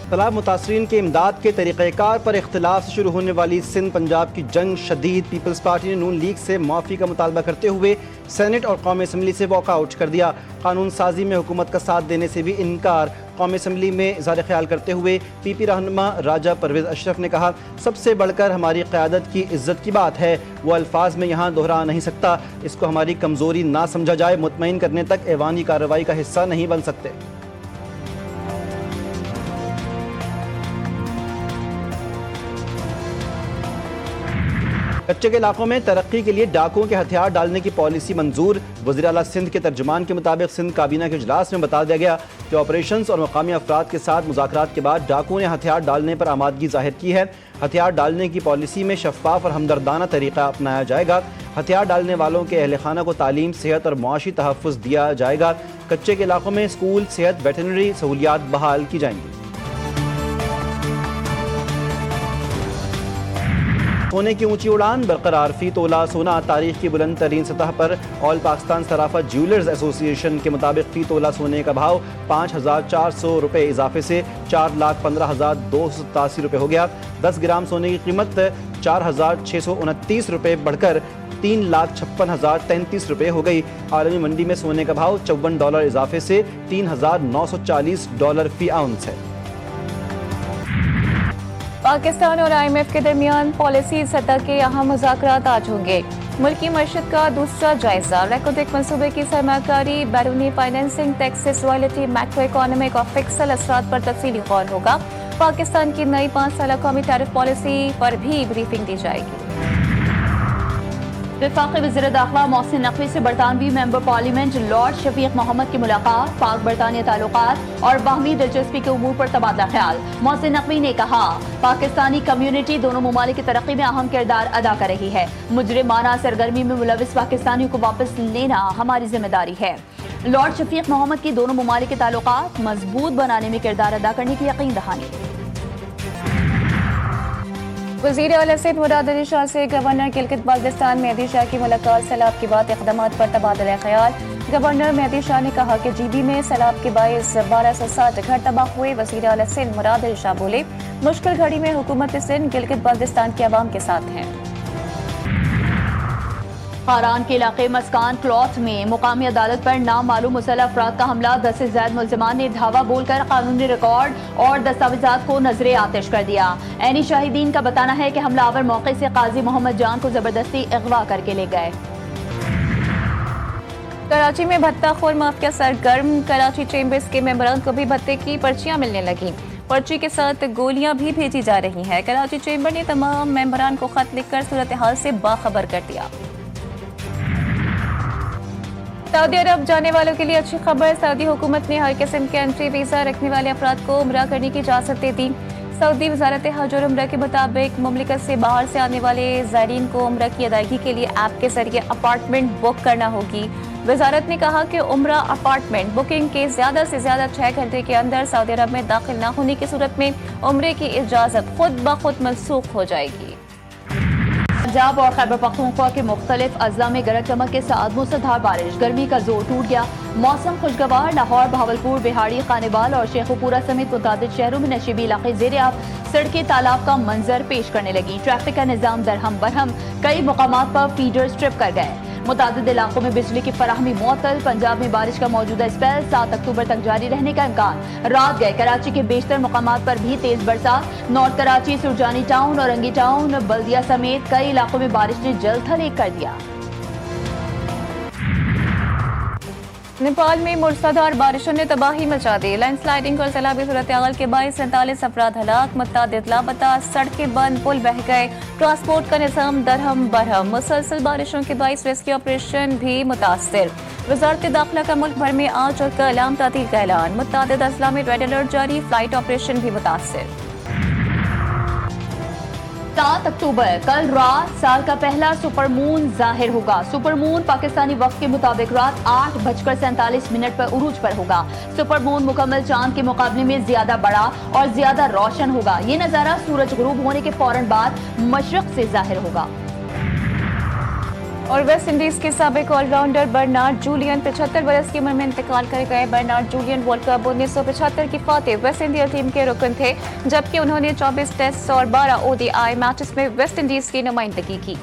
سیلاب متاثرین کے امداد کے طریقہ کار پر اختلاف سے شروع ہونے والی سندھ پنجاب کی جنگ شدید۔ پیپلز پارٹی نے نون لیگ سے معافی کا مطالبہ کرتے ہوئے سینٹ اور قومی اسمبلی سے واک آؤٹ کر دیا۔ قانون سازی میں حکومت کا ساتھ دینے سے بھی انکار۔ قومی اسمبلی میں اظہار خیال کرتے ہوئے پی پی رہنما راجہ پرویز اشرف نے کہا، سب سے بڑھ کر ہماری قیادت کی عزت کی بات ہے، وہ الفاظ میں یہاں دہرا نہیں سکتا، اس کو ہماری کمزوری نہ سمجھا جائے، مطمئن کرنے تک ایوانی کارروائی کا حصہ نہیں بن سکتے۔ کچے کے علاقوں میں ترقی کے لیے ڈاکوؤں کے ہتھیار ڈالنے کی پالیسی منظور۔ وزیر اعلیٰ سندھ کے ترجمان کے مطابق سندھ کابینہ کے اجلاس میں بتا دیا گیا کہ آپریشنز اور مقامی افراد کے ساتھ مذاکرات کے بعد ڈاکوؤں نے ہتھیار ڈالنے پر آمادگی ظاہر کی ہے۔ ہتھیار ڈالنے کی پالیسی میں شفاف اور ہمدردانہ طریقہ اپنایا جائے گا۔ ہتھیار ڈالنے والوں کے اہل خانہ کو تعلیم، صحت اور معاشی تحفظ دیا جائے گا۔ کچے کے علاقوں میں اسکول، صحت، ویٹرنری سہولیات بحال کی جائیں گی۔ سونے کی اونچی اڑان برقرار، فی تولہ سونا تاریخ کی بلند ترین سطح پر۔ آل پاکستان صرافہ جیولرز ایسوسی ایشن کے مطابق فی تولہ سونے کا بھاؤ 5,400 روپے اضافے سے 4,15,287 روپے ہو گیا۔ 10 گرام سونے کی قیمت 4,629 روپے بڑھ کر 3,56,033 روپے ہو گئی۔ عالمی منڈی میں سونے کا بھاؤ $54 اضافے سے $3,940 فی اونس ہے۔ پاکستان اور آئی ایم ایف کے درمیان پالیسی سطح کے اہم مذاکرات آج ہوں گے۔ ملکی معیشت کا دوسرا جائزہ، ریکوڈک منصوبے کی سرمایہ کاری، بیرونی فائنینسنگ، ٹیکسز رویلٹی، میکرو اکانومک اور فسکل اثرات پر تفصیلی غور ہوگا۔ پاکستان کی نئی 5 سالہ قومی ٹیرف پالیسی پر بھی بریفنگ دی جائے گی۔ وفاقی وزیر داخلہ محسن نقوی سے برطانوی ممبر پارلیمنٹ لارڈ شفیق محمد کی ملاقات، پاک برطانیہ تعلقات اور باہمی دلچسپی کے امور پر تبادلہ خیال۔ محسن نقوی نے کہا، پاکستانی کمیونٹی دونوں ممالک کی ترقی میں اہم کردار ادا کر رہی ہے، مجرمانہ سرگرمی میں ملوث پاکستانیوں کو واپس لینا ہماری ذمہ داری ہے۔ لارڈ شفیق محمد کی دونوں ممالک کے تعلقات مضبوط بنانے میں کردار ادا کرنے کی یقین دہانی۔ وزیر اعلیٰ سندھ مراد علی شاہ سے گورنر گلگت بلتستان مہدی شاہ کی ملاقات، سیلاب کے بعد اقدامات پر تبادلہ خیال۔ گورنر مہدی شاہ نے کہا کہ جی بی میں سیلاب کے باعث 1260 گھر تباہ ہوئے۔ وزیر اعلیٰ سندھ مراد علی شاہ بولے، مشکل گھڑی میں حکومت سندھ گلگت بلتستان کے عوام کے ساتھ ہیں۔ خاران کے علاقے مسکان کلوتھ میں مقامی عدالت پر نامعلوم مسلح افراد کا حملہ، 10 سے زائد ملزمان نے دھاوا بول کر قانونی ریکارڈ اور دستاویزات کو نظر آتش کر دیا۔ عینی شاہدین کا بتانا ہے کہ حملہ آور موقع سے قاضی محمد جان کو زبردستی اغوا کر کے لے گئے۔ کراچی میں بھتہ خور مافیا سرگرم، کراچی چیمبرز کے ممبران کو بھی بھتے کی پرچیاں ملنے لگیں، پرچی کے ساتھ گولیاں بھی بھیجی جا رہی ہیں۔ کراچی چیمبر نے تمام ممبران کو خط لکھ کر صورتحال سے باخبر کر دیا۔ سعودی عرب جانے والوں کے لیے اچھی خبر، سعودی حکومت نے ہر قسم کے انٹری ویزا رکھنے والے افراد کو عمرہ کرنے کی اجازت دے دی۔ سعودی وزارت حج اور عمرہ کے مطابق مملکت سے باہر سے آنے والے زائرین کو عمرہ کی ادائیگی کے لیے ایپ کے ذریعے اپارٹمنٹ بک کرنا ہوگی۔ وزارت نے کہا کہ عمرہ اپارٹمنٹ بکنگ کے زیادہ سے زیادہ 6 گھنٹے کے اندر سعودی عرب میں داخل نہ ہونے کی صورت میں عمرے کی اجازت خود بخود منسوخ ہو جائے گی۔ پنجاب اور خیبر پختونخوا کے مختلف اضلاع میں گرج چمک کے ساتھ موسلادھار بارش، گرمی کا زور ٹوٹ گیا، موسم خوشگوار۔ لاہور، بہاولپور، بہاڑی، خانیوال اور شیخو پورہ سمیت متعدد شہروں میں نشیبی علاقے زیر آب، سڑکیں تالاب کا منظر پیش کرنے لگیں، ٹریفک کا نظام درہم برہم، کئی مقامات پر فیڈر سٹرپ کر گئے، متعدد علاقوں میں بجلی کی فراہمی معطل۔ پنجاب میں بارش کا موجودہ اسپیل 7 اکتوبر تک جاری رہنے کا امکان، رات گئے کراچی کے بیشتر مقامات پر بھی تیز برسات، نارتھ کراچی، سرجانی ٹاؤن اور رنگی ٹاؤن، بلدیہ سمیت کئی علاقوں میں بارش نے جل تھل ایک کر دیا۔ نیپال میں موسلادھار بارشوں نے تباہی مچا دی، لینڈ سلائیڈنگ اور سیلابی صورتحال کے باعث 47 افراد ہلاک، متعدد لاپتہ، سڑکیں بند، پل بہہ گئے، ٹرانسپورٹ کا نظام درہم برہم، مسلسل بارشوں کے باعث ریسکیو آپریشن بھی متاثر۔ وزارت داخلہ کا ملک بھر میں آج اور کل عام تعطیل کا اعلان، متعدد اضلاع میں ریڈ الرٹ جاری، فلائٹ آپریشن بھی متاثر۔ 7 اکتوبر کل رات سال کا پہلا سپر مون ظاہر ہوگا۔ سپر مون پاکستانی وقت کے مطابق رات 8:47 پر عروج پر ہوگا۔ سپر مون مکمل چاند کے مقابلے میں زیادہ بڑا اور زیادہ روشن ہوگا۔ یہ نظارہ سورج غروب ہونے کے فوراً بعد مشرق سے ظاہر ہوگا۔ اور ویسٹ انڈیز کے سابق آل راؤنڈر برنارڈ جولین 75 برس کی عمر میں انتقال کر گئے۔ برنارڈ جولین ورلڈ کپ 1975 کی فاتح ویسٹ انڈیا ٹیم کے رکن تھے، جبکہ انہوں نے 24 ٹیسٹ اور 12 ODI میچز میں ویسٹ انڈیز کی نمائندگی کی۔